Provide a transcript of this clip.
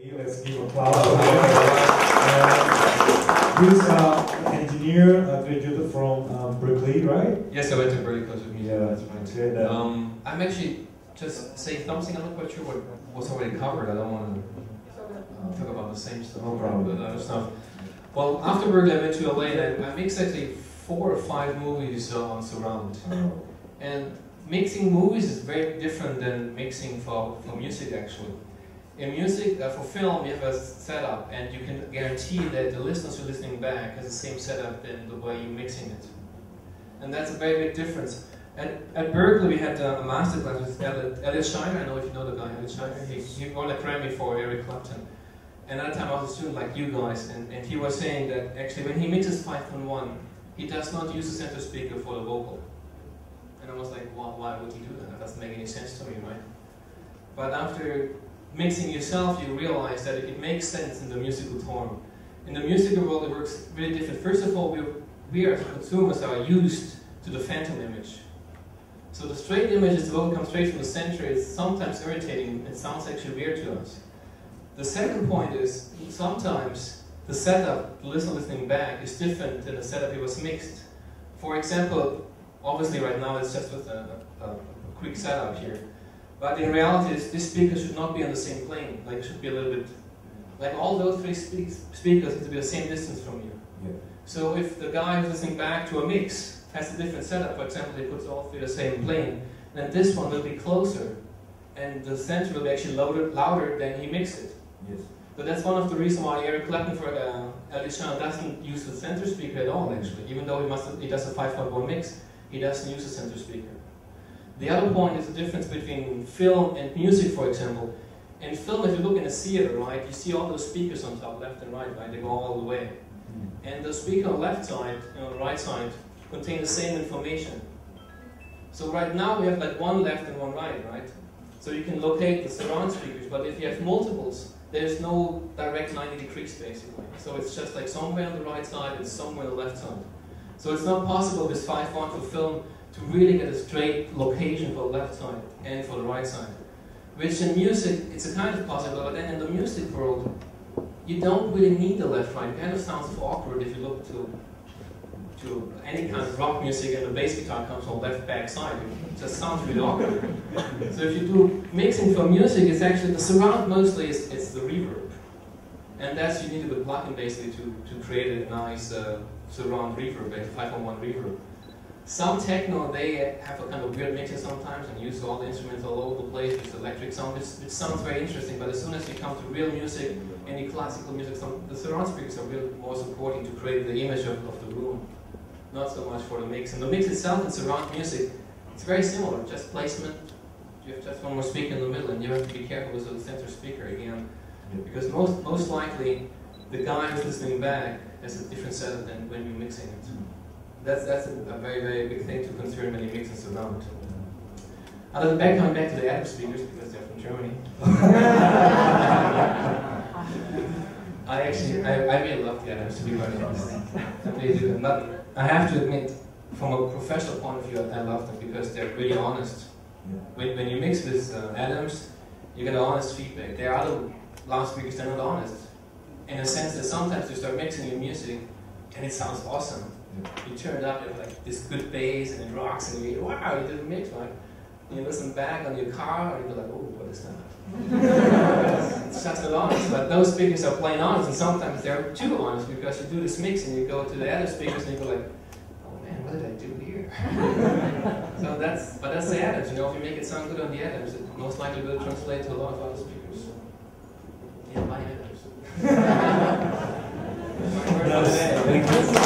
Let's give applause for him. He's an engineer, graduated from Berkeley, right? Yes, I went to Berkeley because of music. Yeah, that's right. I'm actually just saying something. I'm not quite sure what was already covered. I don't want to talk about the same stuff. No problem. But other stuff. Well, after Berkeley, I went to LA and I mixed actually 4 or 5 movies on surround. Oh. And mixing movies is very different than mixing for music actually. In music, for film, you have a setup, and you can guarantee that the listeners who are listening back has the same setup than the way you're mixing it. And that's a very big difference. At Berkeley, we had a master class with Elliot Shiner. I don't know if you know the guy, Elliot Shiner. He won a Grammy for Eric Clapton. And at that time, I was a student like you guys, and he was saying that actually when he mixes 5.1, he does not use the center speaker for the vocal. And I was like, well, why would he do that? That doesn't make any sense to me, right? But after mixing yourself, you realize that it makes sense in the musical form. In the musical world, it works really different. First of all, we as consumers are used to the phantom image. So the straight image is the vocal comes straight from the center. It's sometimes irritating. It sounds actually weird to us. The second point is sometimes the setup, the listener listening back, is different than the setup it was mixed. For example, obviously right now it's just with a quick setup here. But in reality, this speaker should not be on the same plane. Like it should be a little bit, like all those 3 speakers need to be the same distance from you. Yeah. So if the guy who's listening back to a mix has a different setup, for example, he puts all 3 the same plane, then this one will be closer, and the center will be actually louder than he mixed it. Yes. So that's one of the reasons why Eric Clapton for Elliot Shiner doesn't use the center speaker at all, actually. Even though he does a 5.1 mix, he doesn't use the center speaker. The other point is the difference between film and music, for example. In film, if you look in a theater, right, you see all those speakers on top, left and right, right? They go all the way. And the speaker on the left side and on the right side contain the same information. So right now we have like one left and one right, right? So you can locate the surround speakers, but if you have multiples, there's no direct 90 degrees basically. So it's just like somewhere on the right side and somewhere on the left side. So it's not possible with 5.1 for film to really get a straight location for the left side and for the right side. Which in music, it's a kind of possible, but then in the music world, you don't really need the left right. It kind of sounds awkward if you look to any kind of rock music and the bass guitar comes from the left back side. It just sounds really awkward. So if you do mixing for music, it's actually, the surround mostly it's the reverb. And that's, you need a plugin basically to create a nice surround reverb, 5.1 reverb. Some techno, they have a kind of weird mixing sometimes and use all the instruments all over the place with electric sound, which sounds very interesting, but as soon as you come to real music, any classical music, the surround speakers are really more supporting to create the image of the room, not so much for the mix. And the mix itself in surround music, it's very similar, just placement. You have just one more speaker in the middle and you have to be careful with the center speaker again, because most likely the guy who's listening back has a different setup than when you're mixing it. That's a very, very big thing to consider when you mix and surround. Coming back to the Adam speakers, because they're from Germany. I really love the Adams, to be very honest. I really do. I have to admit, from a professional point of view, I love them because they're really honest. When you mix with Adams, you get honest feedback. There are other loudspeakers that are not honest. In a sense that sometimes you start mixing your music and it sounds awesome. You turn it up, you have like this good bass and it rocks and you go, wow, you did a mix, right? And you listen back on your car and you're like, oh, what is that? It's just not honest, but those speakers are plain honest and sometimes they're too honest because you do this mix and you go to the other speakers and you go like, oh man, what did I do here? So that's the Adams, you know, if you make it sound good on the Adams, it most likely will translate to a lot of other speakers. Yeah, buy Adams. Thank you.